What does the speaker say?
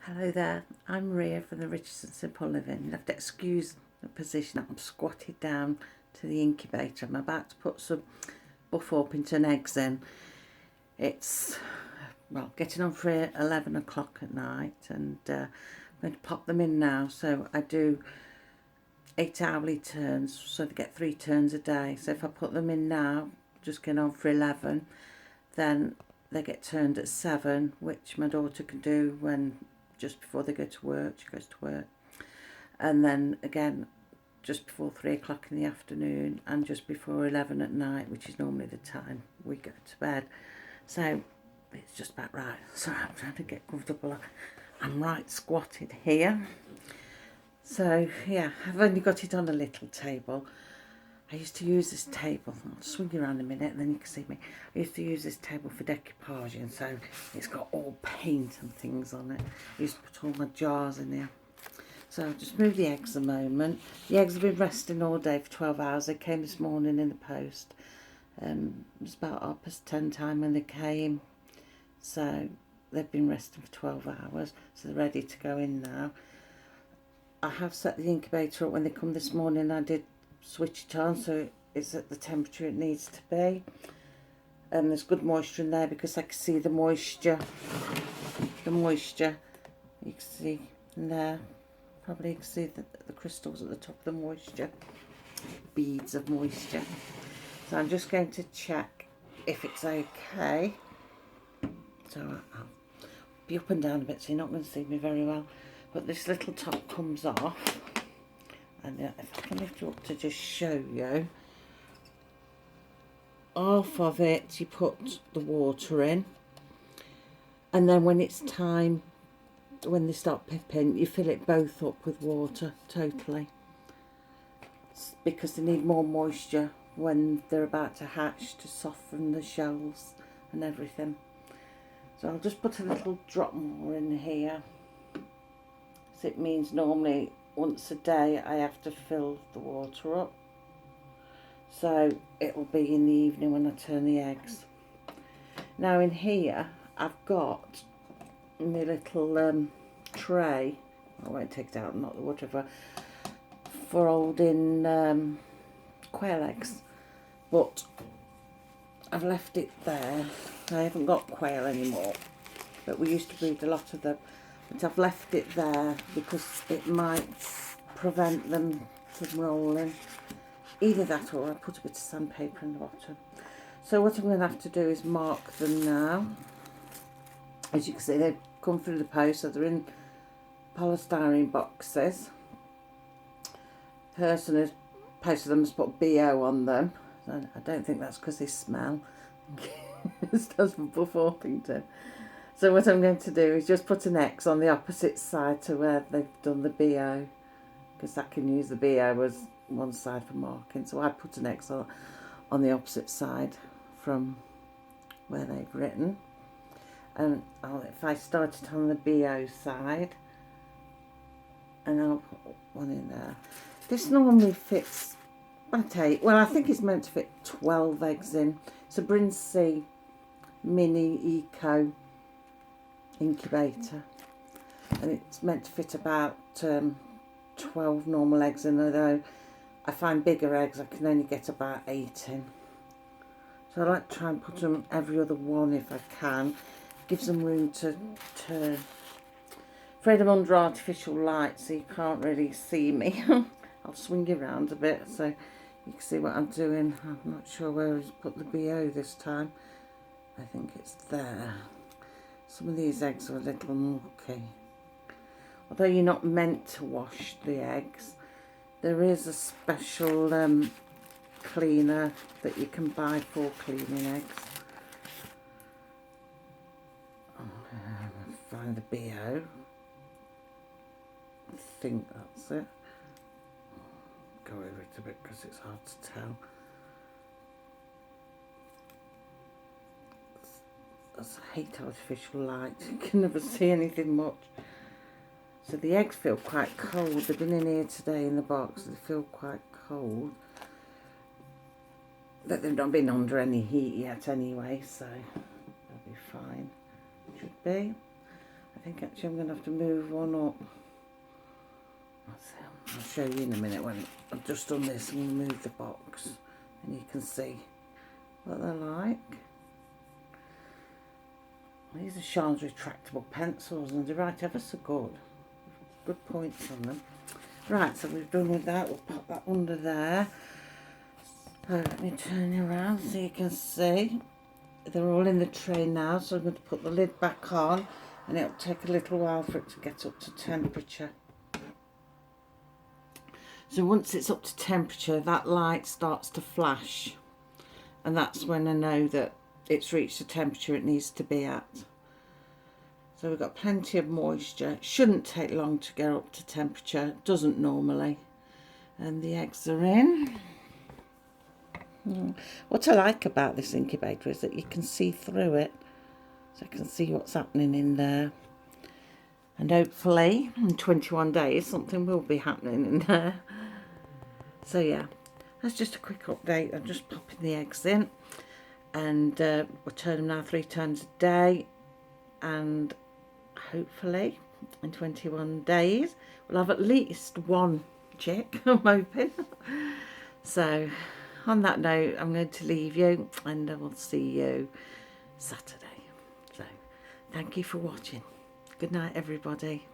Hello there, I'm Ria from the Richardson Simple Living. You have to excuse the position that I'm squatted down to the incubator. I'm about to put some buff Orpington eggs in. It's, well, getting on for 11 o'clock at night, and I'm going to pop them in now. So I do 8 hourly turns, so they get 3 turns a day. So if I put them in now, just getting on for 11, then they get turned at 7, which my daughter can do when just before they go to work. She goes to work, and then again just before 3 o'clock in the afternoon, and just before 11 at night, which is normally the time we go to bed. So it's just about right. So I'm trying to get comfortable. I'm right squatted here. So yeah, I've only got it on a little table. I used to use this table, I'll swing you around a minute and then you can see me. I used to use this table for decoupage, and so it's got all paint and things on it. I used to put all my jars in there. So I'll just move the eggs a moment. The eggs have been resting all day for 12 hours. They came this morning in the post. It was about 10 time when they came. So they've been resting for 12 hours. So they're ready to go in now. I have set the incubator up when they come this morning. I did switch it on so it's at the temperature it needs to be, and there's good moisture in there because I can see the moisture you can see in there. Probably you can see the crystals at the top of the moisture, beads of moisture. So I'm just going to check if it's okay. So I'll be up and down a bit so you're not going to see me very well, but this little top comes off. And if I can lift you up to just show you, half of it you put the water in, and then when it's time, when they start pipping, you fill it both up with water totally, because they need more moisture when they're about to hatch to soften the shells and everything. So I'll just put a little drop more in here. So it means normally once a day I have to fill the water up, so it'll be in the evening when I turn the eggs. Now in here I've got my little tray, I won't take it out, not the whatever, for holding quail eggs, but I've left it there. I haven't got quail anymore, but we used to breed a lot of them. But I've left it there because it might prevent them from rolling. Either that or I put a bit of sandpaper in the bottom. So what I'm going to have to do is mark them now. As you can see, they've come through the post, so they're in polystyrene boxes. The person who's posted them has put BO on them. I don't think that's because they smell. It stands for Buff Orpington. So what I'm going to do is just put an X on the opposite side to where they've done the BO, because I can use the BO as one side for marking. So I put an X on the opposite side from where they've written. And if I start it on the BO side, and I'll put one in there. This normally fits about 8. Well, I think it's meant to fit 12 eggs in. It's a Brinsea Mini Eco incubator, and it's meant to fit about 12 normal eggs in, although I find bigger eggs I can only get about 8 in. So I like to try and put them every other one if I can. Gives them room to turn. Afraid I'm under artificial light so you can't really see me. I'll swing you around a bit so you can see what I'm doing. I'm not sure where he's put the BO this time. I think it's there. Some of these eggs are a little mucky. Although you're not meant to wash the eggs, there is a special cleaner that you can buy for cleaning eggs. Find the BO. I think that's it. Go over it a bit because it's hard to tell. I hate artificial light. You can never see anything much. So the eggs feel quite cold. They've been in here today in the box. They feel quite cold. But they've not been under any heat yet anyway, so they'll be fine. Should be. I think actually I'm going to have to move one up. I'll show you in a minute when I've just done this. I'm going to move the box and you can see what they're like. These are Sean's retractable pencils and they write ever so good. Good points on them. Right, so we've done with that. We'll pop that under there. So let me turn you around so you can see. They're all in the tray now, so I'm going to put the lid back on and it'll take a little while for it to get up to temperature. So once it's up to temperature, that light starts to flash, and that's when I know that it's reached the temperature it needs to be at. So we've got plenty of moisture. It shouldn't take long to get up to temperature. It doesn't normally. And the eggs are in. What I like about this incubator is that you can see through it. So I can see what's happening in there. And hopefully in 21 days something will be happening in there. So yeah, that's just a quick update. I'm just popping the eggs in. And we'll turn them now 3 times a day. And hopefully in 21 days we'll have at least one chick, I'm hoping. So on that note, I'm going to leave you and I will see you Saturday. So thank you for watching. Good night everybody.